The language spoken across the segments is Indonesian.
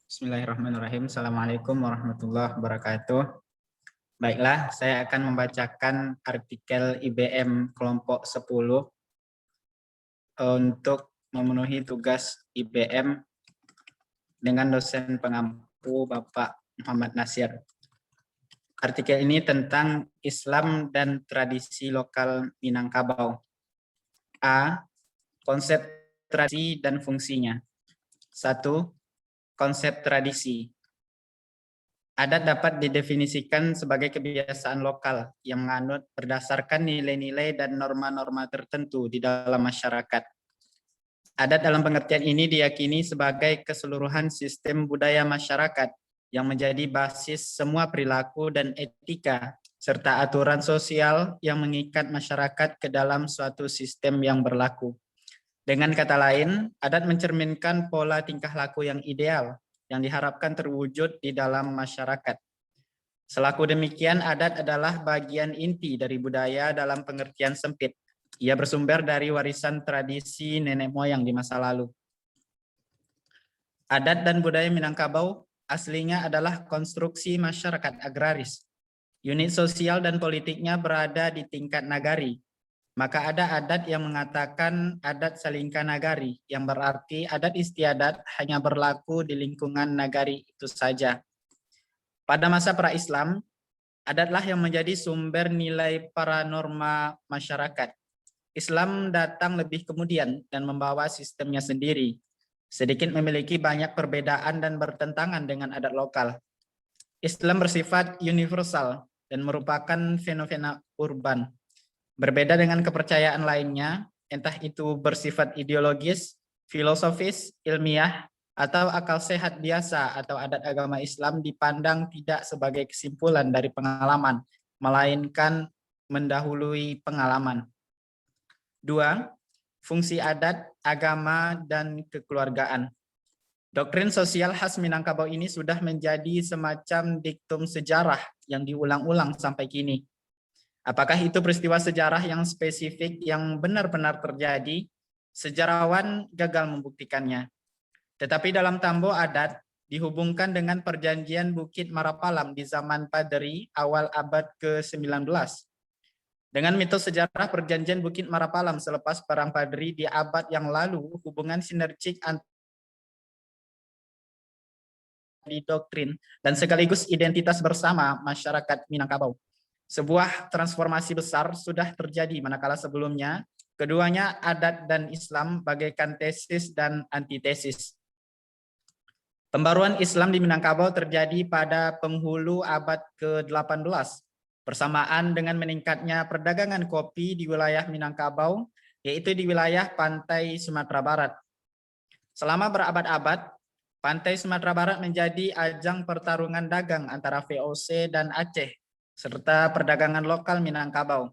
Bismillahirrahmanirrahim. Assalamualaikum warahmatullahi wabarakatuh. Baiklah, saya akan membacakan artikel IBM kelompok 10 untuk memenuhi tugas IBM dengan dosen pengampu Bapak Muhammad Nasir. Artikel ini tentang Islam dan tradisi lokal Minangkabau. A. Konsep tradisi dan fungsinya. 1. Konsep tradisi. Adat dapat didefinisikan sebagai kebiasaan lokal yang menganut berdasarkan nilai-nilai dan norma-norma tertentu di dalam masyarakat. Adat dalam pengertian ini diyakini sebagai keseluruhan sistem budaya masyarakat yang menjadi basis semua perilaku dan etika, serta aturan sosial yang mengikat masyarakat ke dalam suatu sistem yang berlaku. Dengan kata lain, adat mencerminkan pola tingkah laku yang ideal yang diharapkan terwujud di dalam masyarakat. Selaku demikian, adat adalah bagian inti dari budaya dalam pengertian sempit. Ia bersumber dari warisan tradisi nenek moyang di masa lalu. Adat dan budaya Minangkabau aslinya adalah konstruksi masyarakat agraris. Unit sosial dan politiknya berada di tingkat nagari. Maka ada adat yang mengatakan adat salingka nagari, yang berarti adat istiadat hanya berlaku di lingkungan nagari itu saja. Pada masa pra-Islam, adatlah yang menjadi sumber nilai para norma masyarakat. Islam datang lebih kemudian dan membawa sistemnya sendiri. Sedikit memiliki banyak perbedaan dan bertentangan dengan adat lokal. Islam bersifat universal dan merupakan fenomena urban. Berbeda dengan kepercayaan lainnya, entah itu bersifat ideologis, filosofis, ilmiah, atau akal sehat biasa atau adat agama Islam dipandang tidak sebagai kesimpulan dari pengalaman, melainkan mendahului pengalaman. 2. Fungsi adat, agama, dan kekeluargaan. Doktrin sosial khas Minangkabau ini sudah menjadi semacam diktum sejarah yang diulang-ulang sampai kini. Apakah itu peristiwa sejarah yang spesifik yang benar-benar terjadi? Sejarawan gagal membuktikannya. Tetapi dalam tambo adat dihubungkan dengan perjanjian Bukit Marapalam di zaman Paderi awal abad ke-19. Dengan mitos sejarah perjanjian Bukit Marapalam selepas Perang Paderi di abad yang lalu, hubungan sinergik di doktrin dan sekaligus identitas bersama masyarakat Minangkabau. Sebuah transformasi besar sudah terjadi manakala sebelumnya keduanya adat dan Islam bagaikan tesis dan antitesis. Pembaruan Islam di Minangkabau terjadi pada penghulu abad ke-18 bersamaan dengan meningkatnya perdagangan kopi di wilayah Minangkabau, yaitu di wilayah pantai Sumatera Barat. Selama berabad-abad, pantai Sumatera Barat menjadi ajang pertarungan dagang antara VOC dan Aceh, serta perdagangan lokal Minangkabau.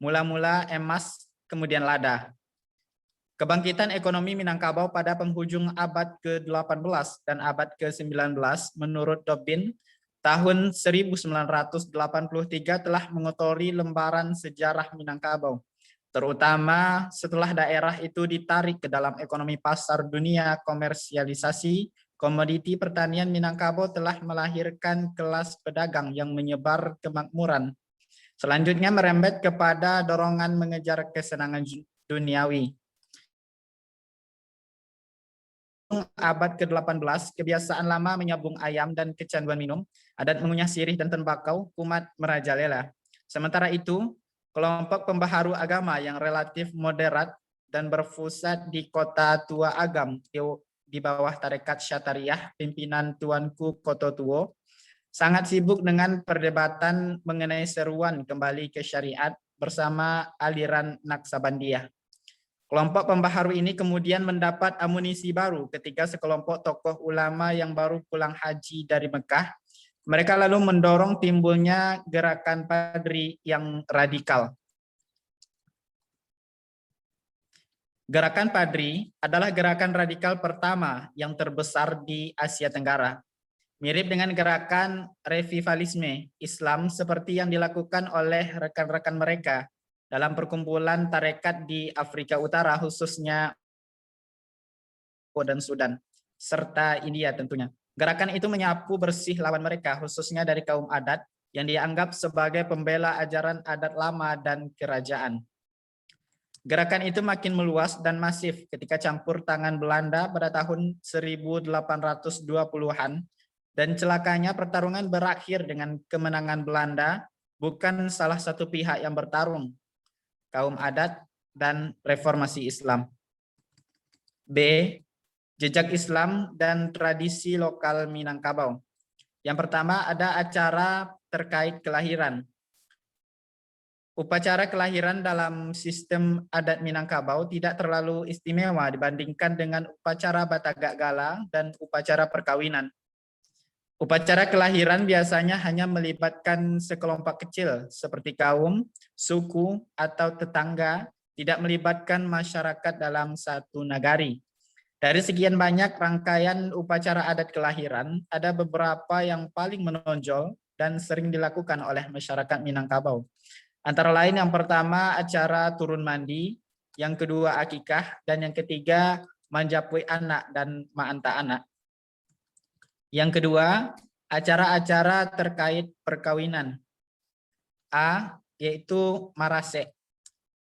Mula-mula emas, kemudian lada. Kebangkitan ekonomi Minangkabau pada penghujung abad ke-18 dan abad ke-19 menurut Dobbin, tahun 1983 telah mengotori lembaran sejarah Minangkabau, terutama setelah daerah itu ditarik ke dalam ekonomi pasar dunia komersialisasi. Komoditi pertanian Minangkabau telah melahirkan kelas pedagang yang menyebar kemakmuran. Selanjutnya merembet kepada dorongan mengejar kesenangan duniawi. Abad ke-18, kebiasaan lama menyabung ayam dan kecanduan minum, adat mengunyah sirih dan tembakau, kumat merajalela. Sementara itu, kelompok pembaharu agama yang relatif moderat dan berpusat di kota Tua Agam di bawah tarekat Syatariah pimpinan Tuanku Koto Tuo sangat sibuk dengan perdebatan mengenai seruan kembali ke syariat bersama aliran Naksabandiyah. Kelompok pembaharu ini kemudian mendapat amunisi baru ketika sekelompok tokoh ulama yang baru pulang haji dari Mekah. Mereka lalu mendorong timbulnya gerakan Padri yang radikal. Gerakan Padri adalah gerakan radikal pertama yang terbesar di Asia Tenggara. Mirip dengan gerakan revivalisme Islam seperti yang dilakukan oleh rekan-rekan mereka dalam perkumpulan tarekat di Afrika Utara, khususnya dan Sudan, serta India tentunya. Gerakan itu menyapu bersih lawan mereka, khususnya dari kaum adat yang dianggap sebagai pembela ajaran adat lama dan kerajaan. Gerakan itu makin meluas dan masif ketika campur tangan Belanda pada tahun 1820-an, dan celakanya pertarungan berakhir dengan kemenangan Belanda, bukan salah satu pihak yang bertarung, kaum adat dan reformasi Islam. B. Jejak Islam dan tradisi lokal Minangkabau. Yang pertama ada acara terkait kelahiran. Upacara kelahiran dalam sistem adat Minangkabau tidak terlalu istimewa dibandingkan dengan upacara Batagak Gala dan upacara perkawinan. Upacara kelahiran biasanya hanya melibatkan sekelompok kecil seperti kaum, suku, atau tetangga, tidak melibatkan masyarakat dalam satu nagari. Dari sekian banyak rangkaian upacara adat kelahiran, ada beberapa yang paling menonjol dan sering dilakukan oleh masyarakat Minangkabau. Antara lain yang pertama acara turun mandi, yang kedua akikah, dan yang ketiga manjapui anak dan ma'anta anak. Yang kedua, acara-acara terkait perkawinan. A, yaitu marasek.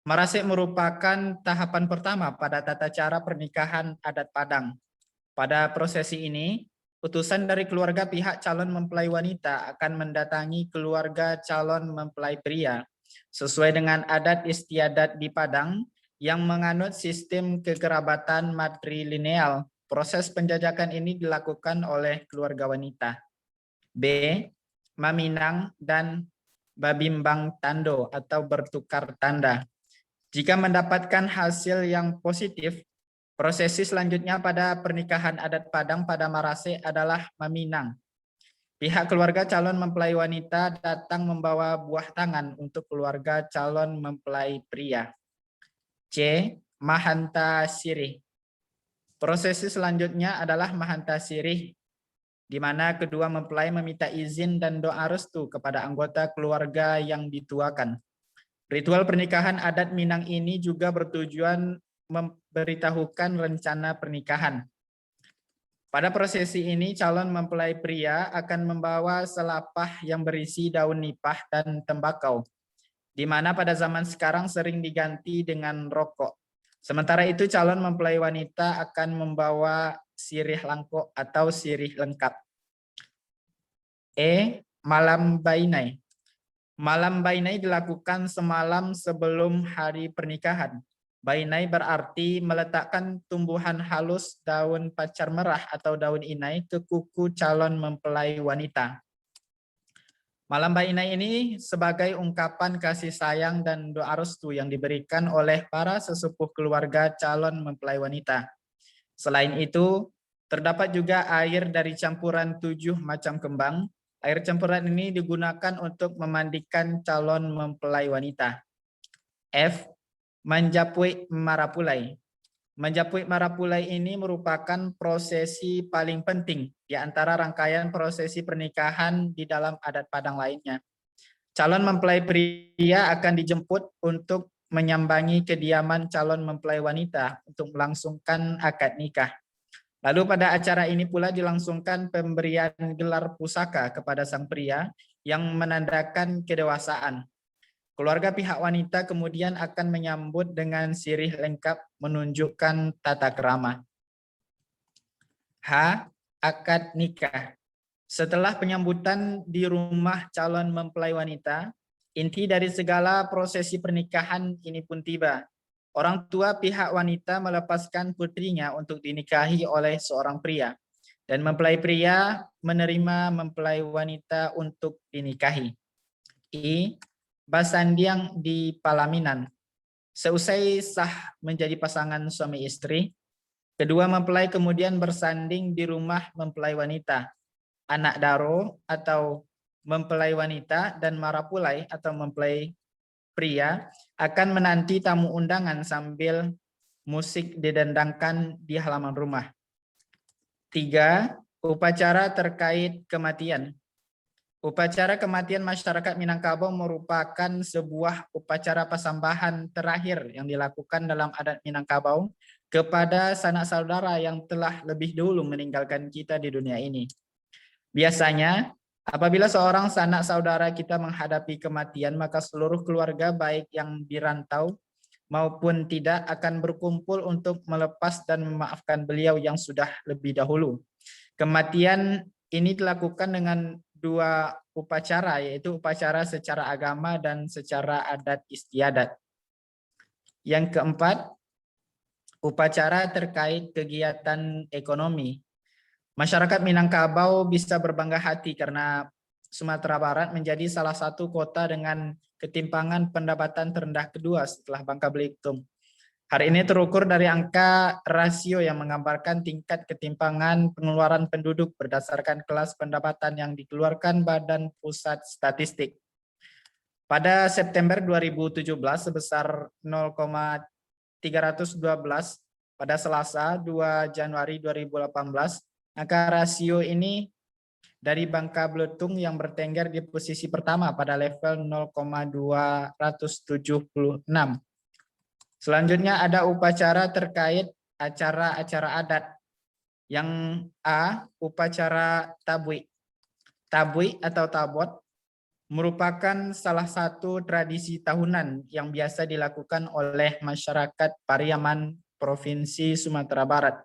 Marasek merupakan tahapan pertama pada tata cara pernikahan adat Padang. Pada prosesi ini, utusan dari keluarga pihak calon mempelai wanita akan mendatangi keluarga calon mempelai pria sesuai dengan adat istiadat di Padang yang menganut sistem kekerabatan matrilineal. Proses penjajakan ini dilakukan oleh keluarga wanita. B. Maminang dan babimbang tando atau bertukar tanda. Jika mendapatkan hasil yang positif, prosesi selanjutnya pada pernikahan adat Padang pada Marase adalah maminang. Pihak keluarga calon mempelai wanita datang membawa buah tangan untuk keluarga calon mempelai pria. C. Mahanta sirih. Prosesi selanjutnya adalah mahanta sirih, di mana kedua mempelai meminta izin dan doa restu kepada anggota keluarga yang dituakan. Ritual pernikahan adat Minang ini juga bertujuan memberitahukan rencana pernikahan. Pada prosesi ini, calon mempelai pria akan membawa selapah yang berisi daun nipah dan tembakau, di mana pada zaman sekarang sering diganti dengan rokok. Sementara itu, calon mempelai wanita akan membawa sirih langkok atau sirih lengkap. E. Malam bainai. Malam bainai dilakukan semalam sebelum hari pernikahan. Bainai berarti meletakkan tumbuhan halus daun pacar merah atau daun inai ke kuku calon mempelai wanita. Malam bainai ini sebagai ungkapan kasih sayang dan doa restu yang diberikan oleh para sesepuh keluarga calon mempelai wanita. Selain itu, terdapat juga air dari campuran 7 macam kembang. Air campuran ini digunakan untuk memandikan calon mempelai wanita. F. Manjapui marapulai. Manjapui marapulai ini merupakan prosesi paling penting di antara rangkaian prosesi pernikahan di dalam adat Padang lainnya. Calon mempelai pria akan dijemput untuk menyambangi kediaman calon mempelai wanita untuk melangsungkan akad nikah. Lalu pada acara ini pula dilangsungkan pemberian gelar pusaka kepada sang pria yang menandakan kedewasaan. Keluarga pihak wanita kemudian akan menyambut dengan sirih lengkap menunjukkan tata krama. H. Akad nikah. Setelah penyambutan di rumah calon mempelai wanita, inti dari segala prosesi pernikahan ini pun tiba. Orang tua pihak wanita melepaskan putrinya untuk dinikahi oleh seorang pria, dan mempelai pria menerima mempelai wanita untuk dinikahi. I. Basandiang di Palaminan. Seusai sah menjadi pasangan suami istri, kedua mempelai kemudian bersanding di rumah mempelai wanita. Anak daro atau mempelai wanita dan marapulai atau mempelai pria akan menanti tamu undangan sambil musik didendangkan di halaman rumah. 3. Upacara terkait kematian. Upacara kematian masyarakat Minangkabau merupakan sebuah upacara pasambahan terakhir yang dilakukan dalam adat Minangkabau kepada sanak saudara yang telah lebih dulu meninggalkan kita di dunia ini. Biasanya, apabila seorang sanak saudara kita menghadapi kematian, maka seluruh keluarga baik yang dirantau maupun tidak akan berkumpul untuk melepas dan memaafkan beliau yang sudah lebih dahulu. Kematian ini dilakukan dengan dua upacara, yaitu upacara secara agama dan secara adat istiadat. Yang keempat, upacara terkait kegiatan ekonomi. Masyarakat Minangkabau bisa berbangga hati karena Sumatera Barat menjadi salah satu kota dengan ketimpangan pendapatan terendah kedua setelah Bangka Belitung. Hari ini terukur dari angka rasio yang menggambarkan tingkat ketimpangan pengeluaran penduduk berdasarkan kelas pendapatan yang dikeluarkan Badan Pusat Statistik. Pada September 2017 sebesar 0,312, pada Selasa 2 Januari 2018, angka rasio ini dari Bangka Belitung yang bertengger di posisi pertama pada level 0,276. Selanjutnya ada upacara terkait acara-acara adat. Yang A, upacara tabui. Tabui atau tabot merupakan salah satu tradisi tahunan yang biasa dilakukan oleh masyarakat Pariaman, Provinsi Sumatera Barat.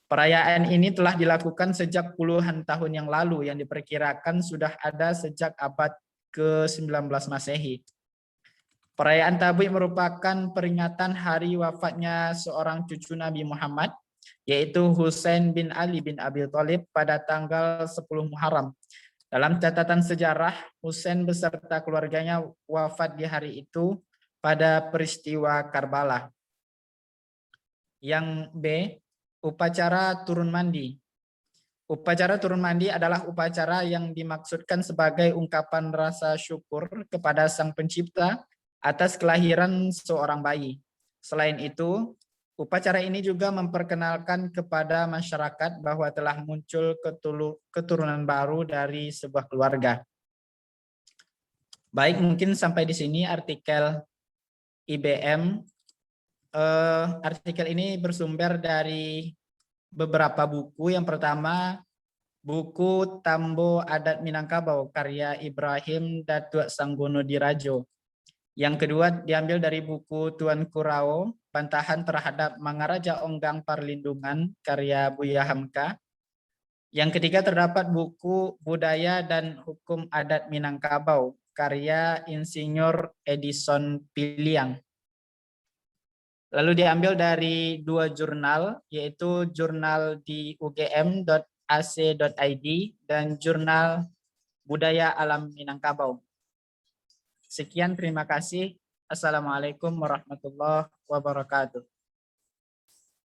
Perayaan ini telah dilakukan sejak puluhan tahun yang lalu yang diperkirakan sudah ada sejak abad ke-19 Masehi. Perayaan Tabui merupakan peringatan hari wafatnya seorang cucu Nabi Muhammad, yaitu Husain bin Ali bin Abi Thalib pada tanggal 10 Muharram. Dalam catatan sejarah, Husain beserta keluarganya wafat di hari itu pada peristiwa Karbala. Yang B, upacara turun mandi. Upacara turun mandi adalah upacara yang dimaksudkan sebagai ungkapan rasa syukur kepada Sang Pencipta atas kelahiran seorang bayi. Selain itu, upacara ini juga memperkenalkan kepada masyarakat bahwa telah muncul keturunan baru dari sebuah keluarga. Baik, mungkin sampai di sini artikel IBM. Artikel ini bersumber dari beberapa buku. Yang pertama, buku Tambo Adat Minangkabau karya Ibrahim Datuk Sanggono Dirajo. Yang kedua diambil dari buku Tuan Kurao, Bantahan Terhadap Mangaraja Onggang Perlindungan karya Buya Hamka. Yang ketiga terdapat buku Budaya dan Hukum Adat Minangkabau karya Insinyur Edison Piliang. Lalu diambil dari dua jurnal, yaitu jurnal di ugm.ac.id dan jurnal Budaya Alam Minangkabau. Sekian, terima kasih. Assalamualaikum warahmatullahi wabarakatuh.